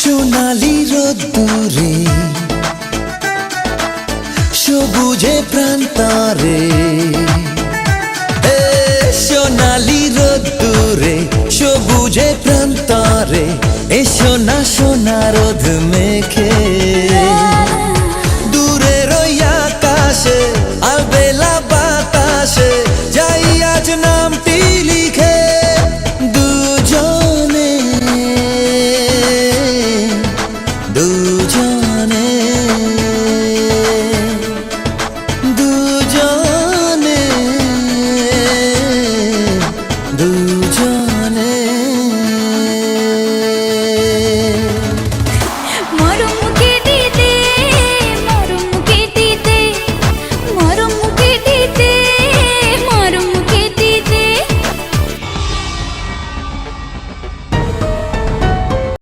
সোনালি রোদ্দুরে সবুজে প্রান্তরে, সোনালি রোদ্দুরে সবুজে প্রান্তরে, এসো না সোনা রোদ মেখে